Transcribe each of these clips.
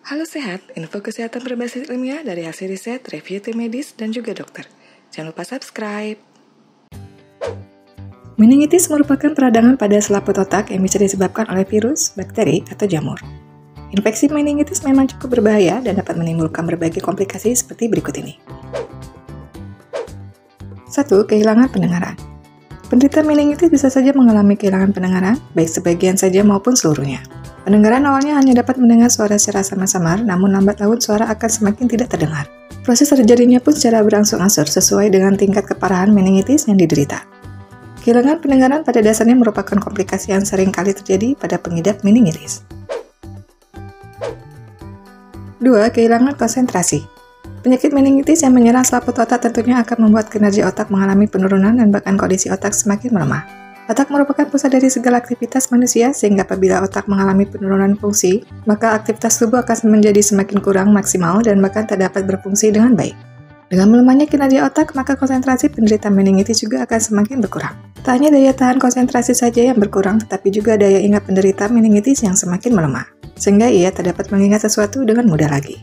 Halo Sehat, info kesehatan berbasis ilmiah dari hasil riset, review tim medis, dan juga dokter. Jangan lupa subscribe. Meningitis merupakan peradangan pada selaput otak yang bisa disebabkan oleh virus, bakteri, atau jamur. Infeksi meningitis memang cukup berbahaya dan dapat menimbulkan berbagai komplikasi seperti berikut ini. 1. Kehilangan pendengaran. Penderita meningitis bisa saja mengalami kehilangan pendengaran, baik sebagian saja maupun seluruhnya. Pendengaran awalnya hanya dapat mendengar suara secara samar-samar, namun lambat laun suara akan semakin tidak terdengar. Proses terjadinya pun secara berangsur-angsur sesuai dengan tingkat keparahan meningitis yang diderita. Kehilangan pendengaran pada dasarnya merupakan komplikasi yang sering kali terjadi pada pengidap meningitis. 2. Kehilangan konsentrasi. Penyakit meningitis yang menyerang selaput otak tentunya akan membuat kinerja otak mengalami penurunan dan bahkan kondisi otak semakin melemah. Otak merupakan pusat dari segala aktivitas manusia, sehingga apabila otak mengalami penurunan fungsi, maka aktivitas tubuh akan menjadi semakin kurang maksimal dan bahkan tak dapat berfungsi dengan baik. Dengan melemahnya kinerja otak, maka konsentrasi penderita meningitis juga akan semakin berkurang. Tak hanya daya tahan konsentrasi saja yang berkurang, tetapi juga daya ingat penderita meningitis yang semakin melemah, sehingga ia tak dapat mengingat sesuatu dengan mudah lagi.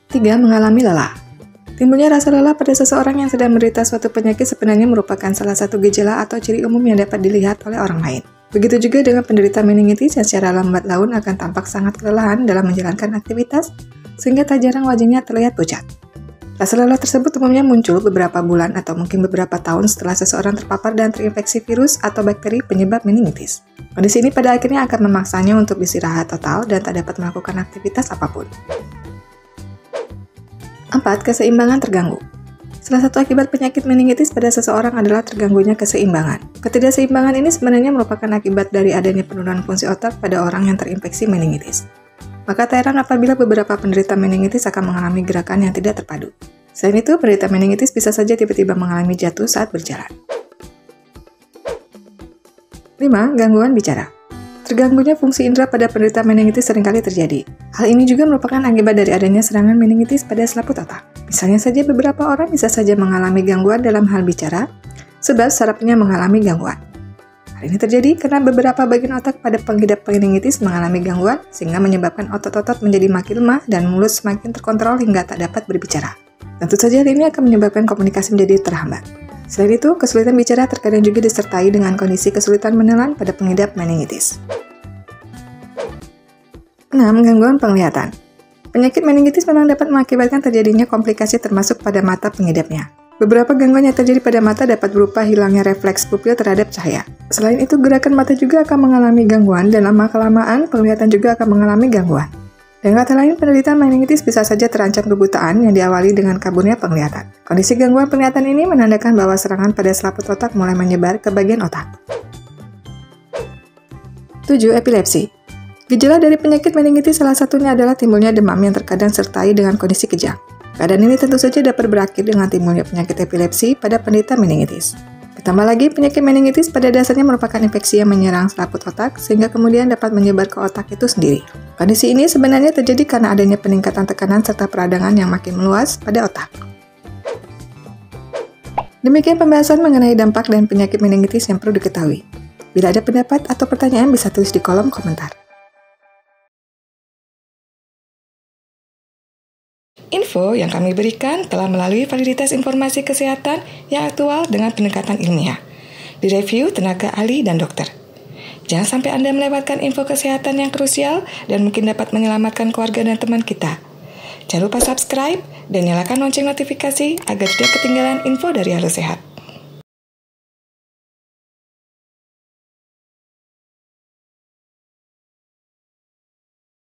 3. Mengalami lelah. Timbulnya rasa lelah pada seseorang yang sedang menderita suatu penyakit sebenarnya merupakan salah satu gejala atau ciri umum yang dapat dilihat oleh orang lain. Begitu juga dengan penderita meningitis yang secara lambat laun akan tampak sangat kelelahan dalam menjalankan aktivitas, sehingga tak jarang wajahnya terlihat pucat. Rasa lelah tersebut umumnya muncul beberapa bulan atau mungkin beberapa tahun setelah seseorang terpapar dan terinfeksi virus atau bakteri penyebab meningitis. Kondisi ini pada akhirnya akan memaksanya untuk beristirahat total dan tak dapat melakukan aktivitas apapun. 4. Keseimbangan terganggu. Salah satu akibat penyakit meningitis pada seseorang adalah terganggunya keseimbangan. Ketidakseimbangan ini sebenarnya merupakan akibat dari adanya penurunan fungsi otak pada orang yang terinfeksi meningitis. Maka tak heran apabila beberapa penderita meningitis akan mengalami gerakan yang tidak terpadu. Selain itu, penderita meningitis bisa saja tiba-tiba mengalami jatuh saat berjalan. 5. Gangguan bicara. Terganggunya fungsi indera pada penderita meningitis seringkali terjadi. Hal ini juga merupakan akibat dari adanya serangan meningitis pada selaput otak. Misalnya saja beberapa orang bisa saja mengalami gangguan dalam hal bicara, sebab sarafnya mengalami gangguan. Hal ini terjadi karena beberapa bagian otak pada pengidap meningitis mengalami gangguan, sehingga menyebabkan otot-otot menjadi makin lemah dan mulut semakin terkontrol hingga tak dapat berbicara. Tentu saja hal ini akan menyebabkan komunikasi menjadi terhambat. Selain itu, kesulitan bicara terkadang juga disertai dengan kondisi kesulitan menelan pada pengidap meningitis. 6. Gangguan penglihatan. Penyakit meningitis memang dapat mengakibatkan terjadinya komplikasi termasuk pada mata pengidapnya. Beberapa gangguan yang terjadi pada mata dapat berupa hilangnya refleks pupil terhadap cahaya. Selain itu, gerakan mata juga akan mengalami gangguan dan lama-kelamaan penglihatan juga akan mengalami gangguan. Dengan kata lain, penderita meningitis bisa saja terancam kebutaan yang diawali dengan kaburnya penglihatan. Kondisi gangguan penglihatan ini menandakan bahwa serangan pada selaput otak mulai menyebar ke bagian otak. 7. Epilepsi. Gejala dari penyakit meningitis salah satunya adalah timbulnya demam yang terkadang sertai dengan kondisi kejang. Keadaan ini tentu saja dapat berakhir dengan timbulnya penyakit epilepsi pada penderita meningitis. Ditambah lagi, penyakit meningitis pada dasarnya merupakan infeksi yang menyerang selaput otak, sehingga kemudian dapat menyebar ke otak itu sendiri. Kondisi ini sebenarnya terjadi karena adanya peningkatan tekanan serta peradangan yang makin meluas pada otak. Demikian pembahasan mengenai dampak dan penyakit meningitis yang perlu diketahui. Bila ada pendapat atau pertanyaan bisa tulis di kolom komentar. Info yang kami berikan telah melalui validitas informasi kesehatan yang aktual dengan pendekatan ilmiah, direview tenaga ahli dan dokter. Jangan sampai Anda melewatkan info kesehatan yang krusial dan mungkin dapat menyelamatkan keluarga dan teman kita. Jangan lupa subscribe dan nyalakan lonceng notifikasi agar tidak ketinggalan info dari Halo Sehat.